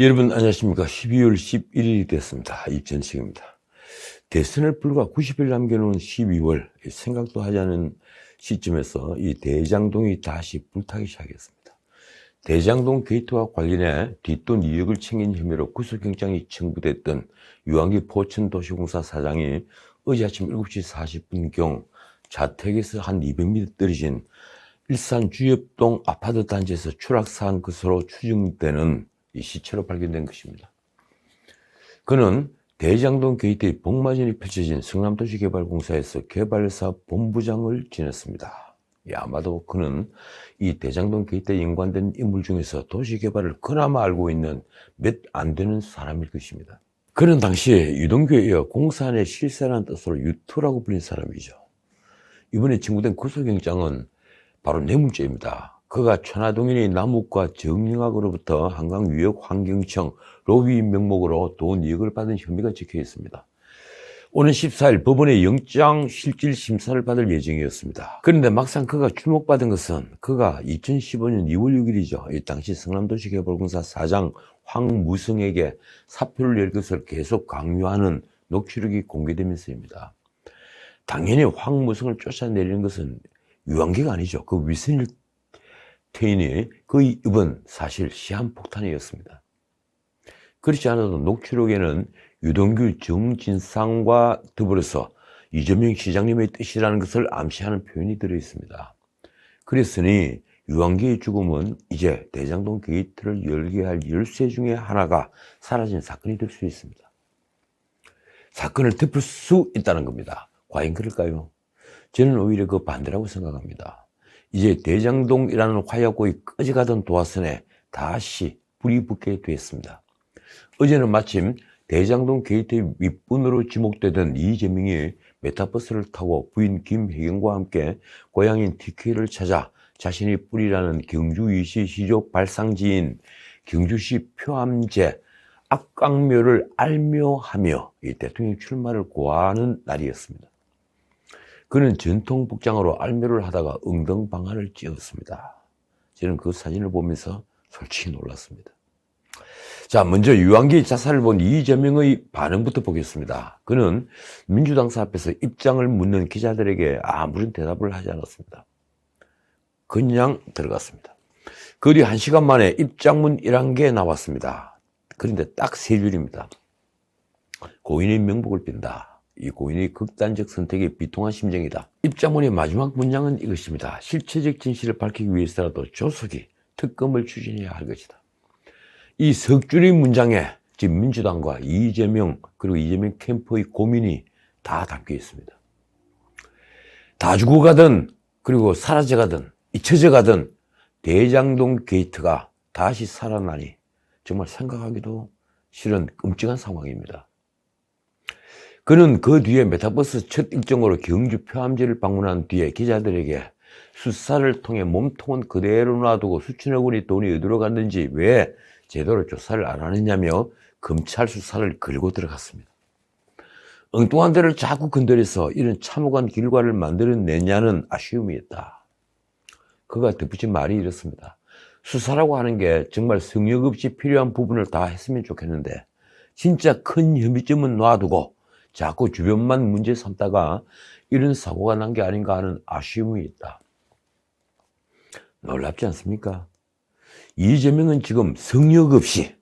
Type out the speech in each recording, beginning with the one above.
여러분 안녕하십니까. 12월 11일이 됐습니다. 입전식입니다. 대선을 불과 90일 남겨놓은 12월 생각도 하지 않은 시점에서 이 대장동이 다시 불타기 시작했습니다. 대장동 게이트와 관련해 뒷돈 2억을 챙긴 혐의로 구속영장이 청구됐던 유한기 포천도시공사 사장이 어제 아침 7시 40분경 자택에서 한 200m 떨어진 일산 주엽동 아파트 단지에서 추락사한 것으로 추정되는 이 시체로 발견된 것입니다. 그는 대장동 게이트의 복마전이 펼쳐진 성남도시개발공사에서 개발사 본부장을 지냈습니다. 아마도 그는 이 대장동 게이트에 연관된 인물 중에서 도시개발을 그나마 알고 있는 몇 안 되는 사람일 것입니다. 그는 당시에 유동규에 이어 공사 내 실세라는 뜻으로 유투라고 불린 사람이죠. 이번에 청구된 구속영장은 바로 뇌물죄입니다. 그가 천화동인의 남욱과 정영학으로부터 한강유역환경청 로비 명목으로 돈 2억을 받은 혐의가 적혀 있습니다. 오는 14일 법원의 영장실질심사를 받을 예정이었습니다. 그런데 막상 그가 주목받은 것은 그가 2015년 2월 6일이죠. 이 당시 성남도시개발공사 사장 황무성에게 사표를 낼 것을 계속 강요하는 녹취록이 공개되면서입니다. 당연히 황무성을 쫓아내리는 것은 유한기가 아니죠. 그 위선일 태인이 그 입은 사실 시한폭탄이었습니다. 그렇지 않아도 녹취록에는 유동규 정진상과 더불어서 이재명 시장님의 뜻이라는 것을 암시하는 표현이 들어있습니다. 그랬으니 유한기의 죽음은 이제 대장동 게이트를 열게 할 열쇠 중에 하나가 사라진 사건이 될 수 있습니다. 사건을 덮을 수 있다는 겁니다. 과연 그럴까요? 저는 오히려 그 반대라고 생각합니다. 이제 대장동이라는 화약고에 꺼져가던 도화선에 다시 불이 붙게 됐습니다. 어제는 마침 대장동 게이트 윗분으로 지목되던 이재명이 메타버스를 타고 부인 김혜경과 함께 고향인 TK를 찾아 자신의 뿌리라는 경주이시 시족 발상지인 경주시 표암제 악강묘를 알묘하며 이 대통령 출마를 고하는 날이었습니다. 그는 전통 복장으로 알묘를 하다가 엉덩방아를 찧었습니다. 저는 그 사진을 보면서 솔직히 놀랐습니다. 자, 먼저 유한기 자살을 본 이재명의 반응부터 보겠습니다. 그는 민주당사 앞에서 입장을 묻는 기자들에게 아무런 대답을 하지 않았습니다. 그냥 들어갔습니다. 거리 1시간 만에 입장문 1개 나왔습니다. 그런데 딱 3줄입니다. 고인의 명복을 빈다. 이 고인의 극단적 선택에 비통한 심정이다. 입장문의 마지막 문장은 이것입니다. 실체적 진실을 밝히기 위해서라도 조속히 특검을 추진해야 할 것이다. 이 석 줄의 문장에 지금 민주당과 이재명 그리고 이재명 캠프의 고민이 다 담겨 있습니다. 다 죽어가든 그리고 사라져가든 잊혀져가든 대장동 게이트가 다시 살아나니 정말 생각하기도 싫은 끔찍한 상황입니다. 그는 그 뒤에 메타버스 첫 일정으로 경주 표암제를 방문한 뒤에 기자들에게 수사를 통해 몸통은 그대로 놔두고 수천억 원의 돈이 어디로 갔는지 왜 제대로 조사를 안 하느냐며 검찰 수사를 걸고 들어갔습니다. 엉뚱한 데를 자꾸 건드려서 이런 참혹한 결과를 만들어내냐는 아쉬움이 있다. 그가 덧붙인 말이 이렇습니다. 수사라고 하는 게 정말 성역 없이 필요한 부분을 다 했으면 좋겠는데 진짜 큰 혐의점은 놔두고 자꾸 주변만 문제 삼다가 이런 사고가 난 게 아닌가 하는 아쉬움이 있다. 놀랍지 않습니까? 이재명은 지금 성역 없이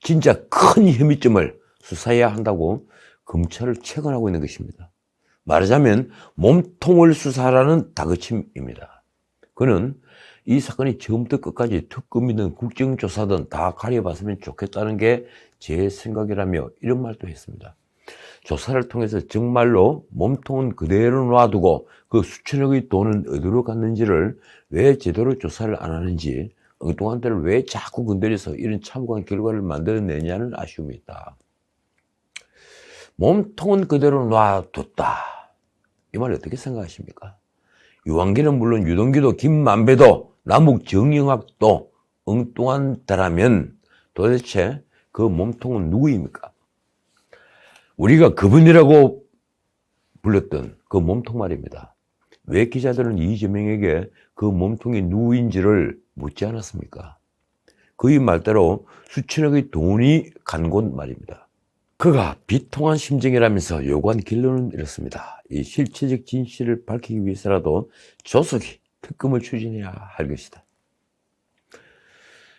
진짜 큰 혐의점을 수사해야 한다고 검찰을 채권하고 있는 것입니다. 말하자면 몸통을 수사하라는 다그침입니다. 그는 이 사건이 처음부터 끝까지 특검이든 국정조사든 다 가려봤으면 좋겠다는 게 제 생각이라며 이런 말도 했습니다. 조사를 통해서 정말로 몸통은 그대로 놔두고 그 수천억의 돈은 어디로 갔는지를 왜 제대로 조사를 안 하는지 엉뚱한 데를 왜 자꾸 건드려서 이런 참혹한 결과를 만들어내냐는 아쉬움이 있다. 몸통은 그대로 놔뒀다. 이 말 어떻게 생각하십니까? 유한기는 물론 유동규도 김만배도 남욱 정영학도 엉뚱한 데라면 도대체 그 몸통은 누구입니까? 우리가 그분이라고 불렀던 그 몸통 말입니다. 왜 기자들은 이재명에게 그 몸통이 누구인지를 묻지 않았습니까? 그의 말대로 수천억의 돈이 간 곳 말입니다. 그가 비통한 심정이라면서 요구한 결론은 이렇습니다. 이 실체적 진실을 밝히기 위해서라도 조속히 특검을 추진해야 할 것이다.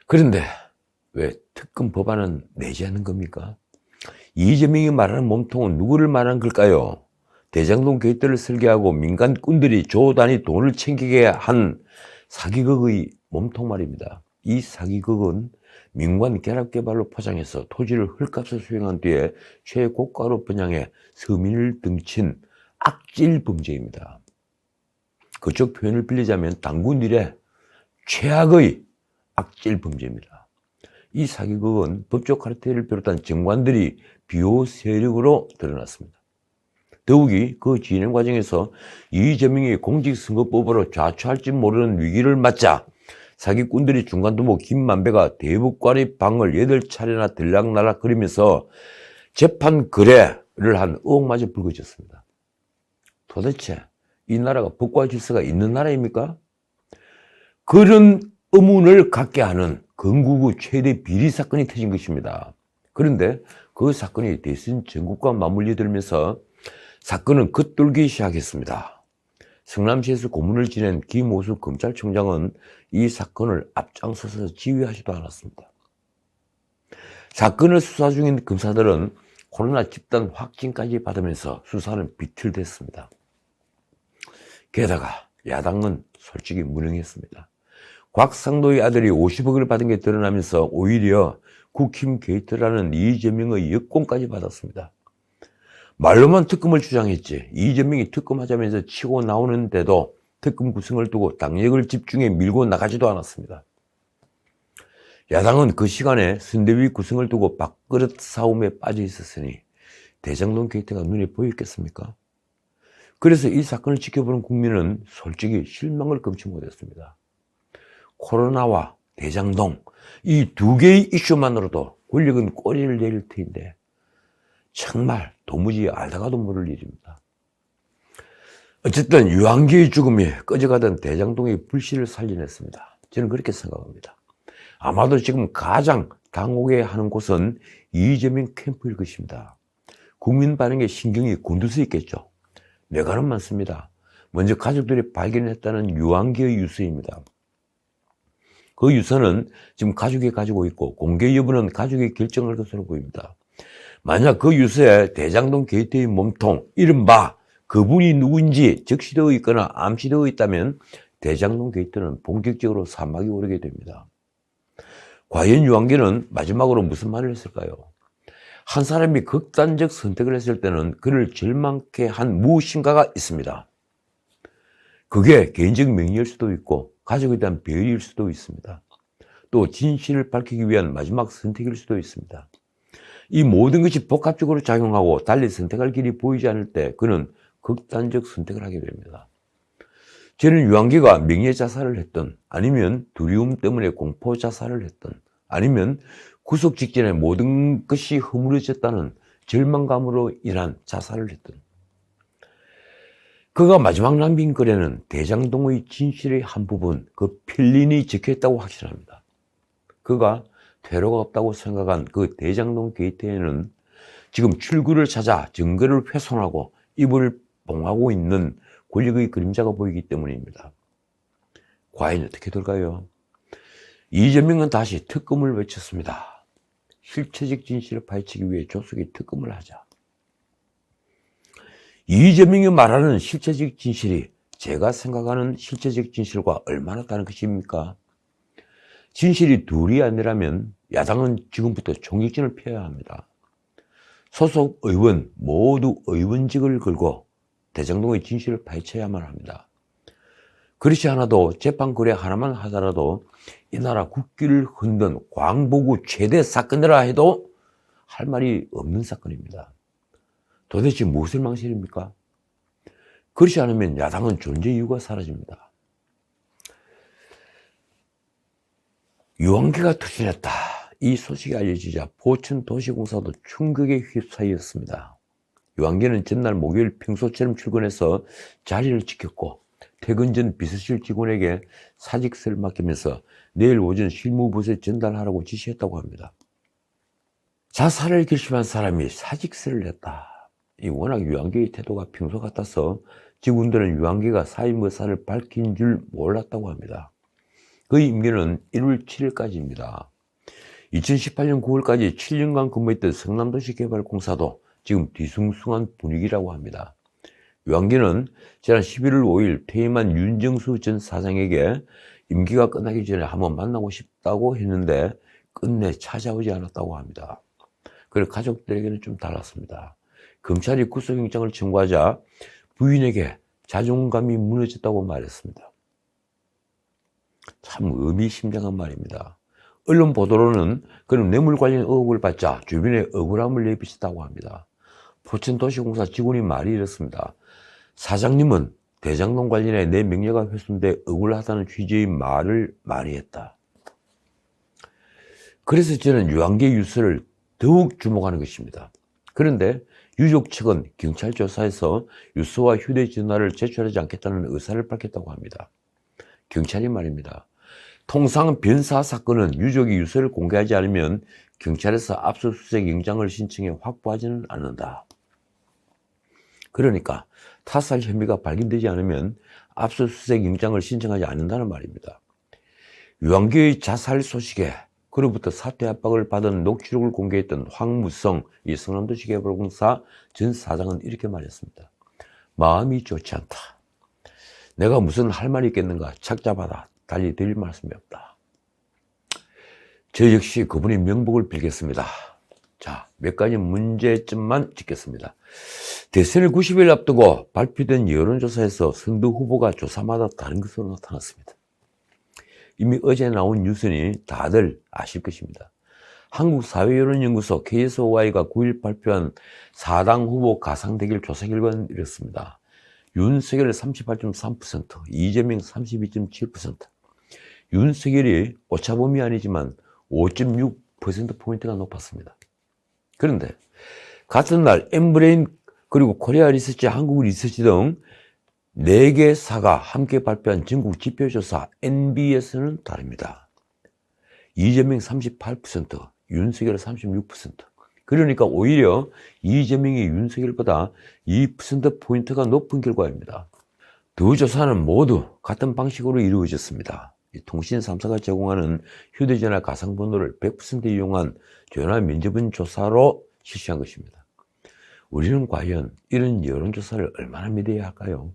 그런데 왜 특검 법안은 내지 않는 겁니까? 이재명이 말하는 몸통은 누구를 말하는 걸까요? 대장동 게이트를 설계하고 민간꾼들이 조 단위 돈을 챙기게 한 사기극의 몸통 말입니다. 이 사기극은 민관 결합개발로 포장해서 토지를 헐값에 수행한 뒤에 최고가로 분양해 서민을 등친 악질 범죄입니다. 그쪽 표현을 빌리자면 당군 일의 최악의 악질 범죄입니다. 이 사기극은 법조 카르텔을 비롯한 정관들이 비호 세력으로 드러났습니다. 더욱이 그 진행 과정에서 이재명이 공직선거법으로 좌초할지 모르는 위기를 맞자 사기꾼들이 중간두목 김만배가 대법관의 방을 8차례나 들락날락거리면서 재판 거래를 한 의혹마저 불거졌습니다. 도대체 이 나라가 법과 질서가 있는 나라입니까? 그런 의문을 갖게 하는 건국의 최대 비리 사건이 터진 것입니다. 그런데 그 사건이 대선 전국과 맞물려 들면서 사건은 겉돌기 시작했습니다. 성남시에서 고문을 지낸 김오수 검찰총장은 이 사건을 앞장서서 지휘하지도 않았습니다. 사건을 수사 중인 검사들은 코로나 집단 확진까지 받으면서 수사는 비틀댔습니다. 게다가 야당은 솔직히 무능했습니다. 곽상도의 아들이 50억을 받은 게 드러나면서 오히려 국힘 게이트라는 이재명의 여권까지 받았습니다. 말로만 특검을 주장했지 이재명이 특검하자면서 치고 나오는데도 특검 구성을 두고 당력을 집중해 밀고 나가지도 않았습니다. 야당은 그 시간에 선대위 구성을 두고 밥그릇 싸움에 빠져 있었으니 대장동 게이트가 눈에 보였겠습니까? 그래서 이 사건을 지켜보는 국민은 솔직히 실망을 금치 못했습니다. 코로나와 대장동 이 두 개의 이슈만으로도 권력은 꼬리를 내릴 터인데 정말 도무지 알다가도 모를 일입니다. 어쨌든 유한기의 죽음이 꺼져가던 대장동의 불씨를 살려냈습니다. 저는 그렇게 생각합니다. 아마도 지금 가장 당혹해하는 곳은 이재명 캠프일 것입니다. 국민 반응에 신경이 곤두서 있겠죠. 뇌관은 많습니다. 먼저 가족들이 발견했다는 유한기의 유서입니다. 그 유서는 지금 가족이 가지고 있고 공개 여부는 가족이 결정할 것으로 보입니다. 만약 그 유서에 대장동 게이트의 몸통, 이른바 그분이 누구인지 적시되어 있거나 암시되어 있다면 대장동 게이트는 본격적으로 사막이 오르게 됩니다. 과연 유한기는 마지막으로 무슨 말을 했을까요? 한 사람이 극단적 선택을 했을 때는 그를 절망케 한 무엇인가가 있습니다. 그게 개인적 명예일 수도 있고 가족에 대한 배려일 수도 있습니다. 또 진실을 밝히기 위한 마지막 선택일 수도 있습니다. 이 모든 것이 복합적으로 작용하고 달리 선택할 길이 보이지 않을 때 그는 극단적 선택을 하게 됩니다. 저는 유한기가 명예자살을 했던 아니면 두려움 때문에 공포자살을 했던 아니면 구속 직전에 모든 것이 허물어졌다는 절망감으로 인한 자살을 했던 그가 마지막 남긴 글에는 대장동의 진실의 한 부분, 그 필린이 적혀있다고 확신합니다. 그가 퇴로가 없다고 생각한 그 대장동 게이트에는 지금 출구를 찾아 증거를 훼손하고 입을 봉하고 있는 권력의 그림자가 보이기 때문입니다. 과연 어떻게 될까요? 이재명은 다시 특검을 외쳤습니다. 실체적 진실을 파헤치기 위해 조속히 특검을 하자. 이재명이 말하는 실체적 진실이 제가 생각하는 실체적 진실과 얼마나 다른 것입니까? 진실이 둘이 아니라면 야당은 지금부터 총격전을 펴야 합니다. 소속 의원 모두 의원직을 걸고 대장동의 진실을 파헤쳐야만 합니다. 그렇지 않아도 재판 거래 하나만 하더라도 이 나라 국기를 흔든 광복의 최대 사건이라 해도 할 말이 없는 사건입니다. 도대체 무엇을 망설입니까? 그렇지 않으면 야당은 존재 이유가 사라집니다. 유한기가 투신했다. 이 소식이 알려지자 포천도시공사도 충격에 휩싸였습니다. 유한기는 전날 목요일 평소처럼 출근해서 자리를 지켰고 퇴근 전 비서실 직원에게 사직서를 맡기면서 내일 오전 실무부서에 전달하라고 지시했다고 합니다. 자살을 결심한 사람이 사직서를 냈다. 이 워낙 유한계의 태도가 평소 같아서 직원들은 유한계가 사임 의사를 밝힌 줄 몰랐다고 합니다. 그의 임기는 1월 7일까지입니다. 2018년 9월까지 7년간 근무했던 성남도시개발공사도 지금 뒤숭숭한 분위기라고 합니다. 유한계는 지난 11월 5일 퇴임한 윤정수 전 사장에게 임기가 끝나기 전에 한번 만나고 싶다고 했는데 끝내 찾아오지 않았다고 합니다. 그리고 가족들에게는 좀 달랐습니다. 검찰이 구속영장을 청구하자 부인에게 자존감이 무너졌다고 말했습니다. 참 의미심장한 말입니다. 언론 보도로는 그는 뇌물 관련 의혹을 받자 주변에 억울함을 내비쳤다고 합니다. 포천도시공사 직원이 말이 이렇습니다. 사장님은 대장동 관련해 내 명예가 훼손돼 억울하다는 취지의 말을 많이 했다. 그래서 저는 유한계 유서를 더욱 주목하는 것입니다. 그런데 유족 측은 경찰 조사에서 유서와 휴대전화를 제출하지 않겠다는 의사를 밝혔다고 합니다. 경찰이 말입니다. 통상 변사 사건은 유족이 유서를 공개하지 않으면 경찰에서 압수수색 영장을 신청해 확보하지는 않는다. 그러니까 타살 혐의가 발견되지 않으면 압수수색 영장을 신청하지 않는다는 말입니다. 유한계의 자살 소식에 그로부터 사퇴 압박을 받은 녹취록을 공개했던 황무성 이 성남도시개발공사 전 사장은 이렇게 말했습니다. 마음이 좋지 않다. 내가 무슨 할 말이 있겠는가 착잡하다. 달리 드릴 말씀이 없다. 저 역시 그분의 명복을 빌겠습니다. 자, 몇 가지 문제점만 짚겠습니다. 대선을 90일 앞두고 발표된 여론조사에서 선거 후보가 조사마다 다른 것으로 나타났습니다. 이미 어제 나온 뉴스니 다들 아실 것입니다. 한국사회여론연구소 KSOI가 9일 발표한 4당 후보 가상대결 조사 결과는 이렇습니다. 윤석열 38.3%, 이재명 32.7%. 윤석열이 오차범위 아니지만 5.6%포인트가 높았습니다. 그런데 같은 날 엠브레인 그리고 코리아 리서치, 한국 리서치 등 4개사가 함께 발표한 전국 지표조사 NBS는 다릅니다. 이재명 38%, 윤석열 36%. 그러니까 오히려 이재명이 윤석열보다 2%포인트가 높은 결과입니다. 두 조사는 모두 같은 방식으로 이루어졌습니다. 통신 3사가 제공하는 휴대전화 가상번호를 100% 이용한 전화 면접은 조사로 실시한 것입니다. 우리는 과연 이런 여론조사를 얼마나 믿어야 할까요?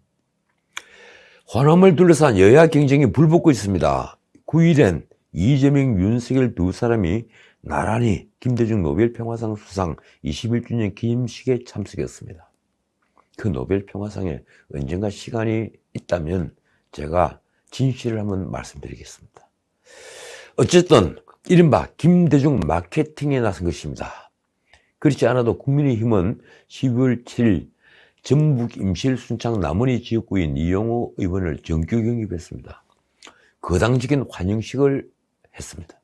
호남을 둘러싼 여야 경쟁이 불붙고 있습니다. 9일엔 이재명, 윤석열 두 사람이 나란히 김대중 노벨평화상 수상 21주년 기념식에 참석했습니다. 그 노벨평화상에 언젠가 시간이 있다면 제가 진실을 한번 말씀드리겠습니다. 어쨌든 이른바 김대중 마케팅에 나선 것입니다. 그렇지 않아도 국민의힘은 12월 7일 전북 임실 순창 남원이 지역구인 이용호 의원을 정규 영입했습니다. 거당적인 환영식을 했습니다.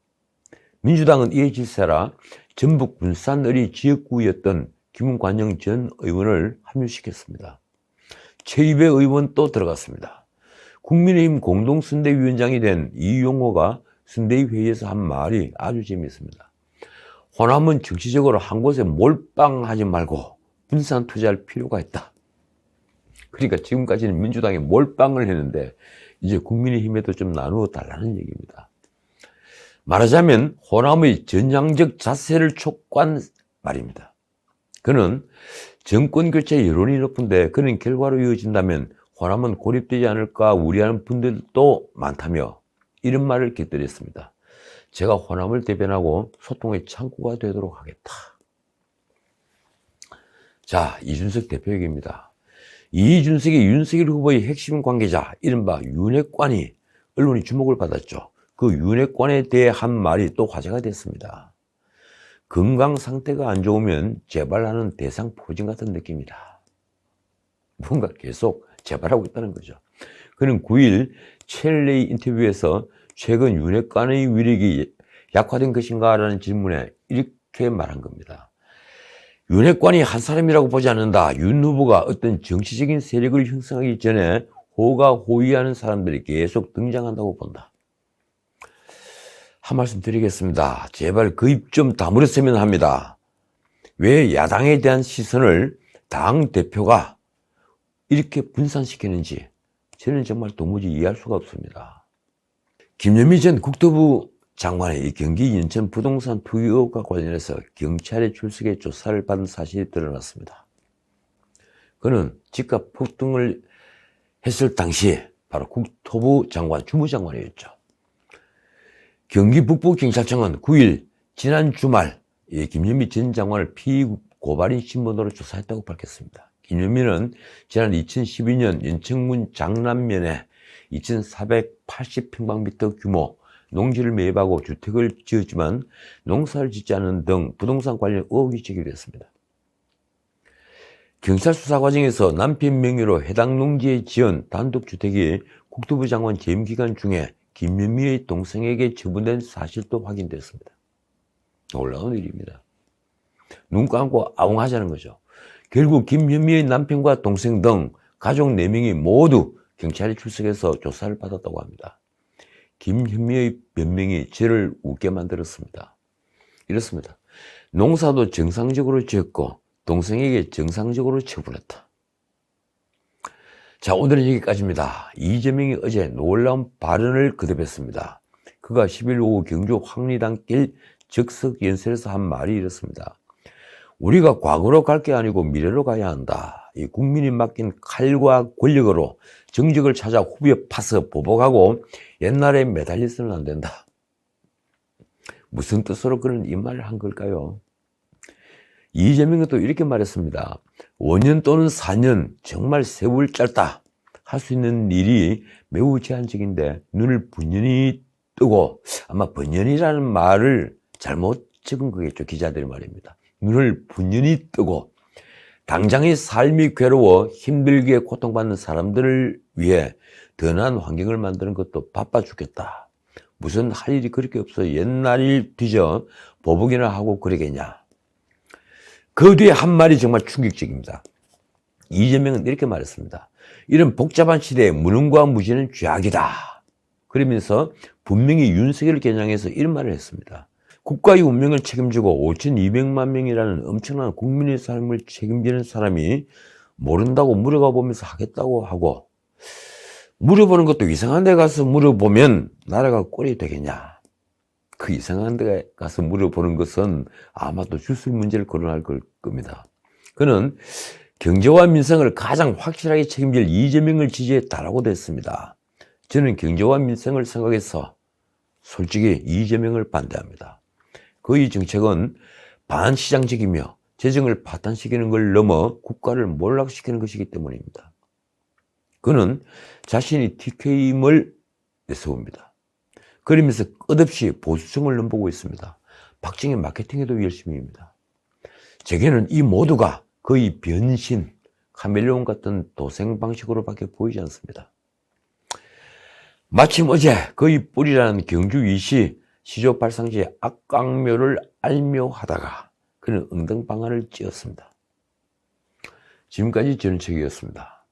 민주당은 이에 질세라 전북 군산을이 지역구였던 김관영 전 의원을 합류시켰습니다. 최입의 의원 또 들어갔습니다. 국민의힘 공동선대위원장이 된 이용호가 선대위 회의에서 한 말이 아주 재미있습니다. 호남은 정치적으로 한 곳에 몰빵하지 말고 분산 투자할 필요가 있다. 그러니까 지금까지는 민주당이 몰빵을 했는데 이제 국민의힘에도 좀 나누어 달라는 얘기입니다. 말하자면 호남의 전향적 자세를 촉구한 말입니다. 그는 정권교체 여론이 높은데 그런 결과로 이어진다면 호남은 고립되지 않을까 우려하는 분들도 많다며 이런 말을 곁들였습니다. 제가 호남을 대변하고 소통의 창구가 되도록 하겠다. 자, 이준석 대표 얘기입니다. 이준석이 윤석열 후보의 핵심 관계자 이른바 윤핵관이 언론이 주목을 받았죠. 그 윤핵관에 대해 한 말이 또 화제가 됐습니다. 건강 상태가 안 좋으면 재발하는 대상 포진 같은 느낌이다. 뭔가 계속 재발하고 있다는 거죠. 그는 9일 첼레이 인터뷰에서 최근 윤핵관의 위력이 약화된 것인가 라는 질문에 이렇게 말한 겁니다. 윤핵관이 한 사람이라고 보지 않는다. 윤 후보가 어떤 정치적인 세력을 형성하기 전에 호가호위하는 사람들이 계속 등장한다고 본다. 한 말씀 드리겠습니다. 제발 그 입 좀 다물었으면 합니다. 왜 야당에 대한 시선을 당 대표가 이렇게 분산시키는지 저는 정말 도무지 이해할 수가 없습니다. 김현미 전 국토부 장관의 이 경기 인천 부동산 투기 의혹과 관련해서 경찰의 출석에 조사를 받은 사실이 드러났습니다. 그는 집값 폭등을 했을 당시에 바로 국토부 장관, 주무장관이었죠. 경기 북부경찰청은 9일 지난 주말 김현미 전 장관을 피고발인 신분으로 조사했다고 밝혔습니다. 김현미는 지난 2012년 연천군 장남면에 2480평방미터 규모 농지를 매입하고 주택을 지었지만 농사를 짓지 않은 등 부동산 관련 의혹이 제기됐습니다. 경찰 수사 과정에서 남편 명의로 해당 농지에 지은 단독주택이 국토부 장관 재임 기간 중에 김현미의 동생에게 처분된 사실도 확인됐습니다. 놀라운 일입니다. 눈 감고 아웅하자는 거죠. 결국 김현미의 남편과 동생 등 가족 4명이 모두 경찰에 출석해서 조사를 받았다고 합니다. 김현미의 변명이 저를 웃게 만들었습니다. 이렇습니다. 농사도 정상적으로 지었고 동생에게 정상적으로 처분했다. 자, 오늘은 여기까지입니다. 이재명이 어제 놀라운 발언을 거듭했습니다. 그가 10일 오후 경주 황리단길 적석연설에서 한 말이 이렇습니다. 우리가 과거로 갈 게 아니고 미래로 가야 한다. 이 국민이 맡긴 칼과 권력으로 정적을 찾아 후벼 파서 보복하고 옛날에 매달려서는 안 된다. 무슨 뜻으로 그런 이 말을 한 걸까요? 이재명은 또 이렇게 말했습니다. 5년 또는 4년 정말 세월 짧다. 할 수 있는 일이 매우 제한적인데 눈을 분연히 뜨고 아마 번연이라는 말을 잘못 적은 거겠죠. 기자들의 말입니다. 눈을 분연히 뜨고 당장의 삶이 괴로워 힘들게 고통받는 사람들을 위해 더 나은 환경을 만드는 것도 바빠 죽겠다. 무슨 할 일이 그렇게 없어 옛날 일 뒤져 보복이나 하고 그러겠냐. 그 뒤에 한 말이 정말 충격적입니다. 이재명은 이렇게 말했습니다. 이런 복잡한 시대에 무능과 무지는 죄악이다. 그러면서 분명히 윤석열을 겨냥해서 이런 말을 했습니다. 국가의 운명을 책임지고 5,200만 명이라는 엄청난 국민의 삶을 책임지는 사람이 모른다고 물어가 보면서 하겠다고 하고 물어보는 것도 이상한 데 가서 물어보면 나라가 꼴이 되겠냐. 그 이상한 데 가서 물어보는 것은 아마도 주술 문제를 거론할 겁니다. 그는 경제와 민생을 가장 확실하게 책임질 이재명을 지지했다라고 됐습니다. 저는 경제와 민생을 생각해서 솔직히 이재명을 반대합니다. 그의 정책은 반시장적이며 재정을 파탄시키는 걸 넘어 국가를 몰락시키는 것이기 때문입니다. 그는 자신이 TK임을 내세웁니다. 그러면서 끝없이 보수성을 넘보고 있습니다. 박정희 마케팅에도 열심히입니다. 제게는 이 모두가 거의 변신, 카멜레온 같은 도생 방식으로밖에 보이지 않습니다. 마침 어제 그의 뿌리라는 경주 이시 시조 발상지의 악광묘를 알묘하다가 그는 응등방아를 찧었습니다. 지금까지 전우책이었습니다.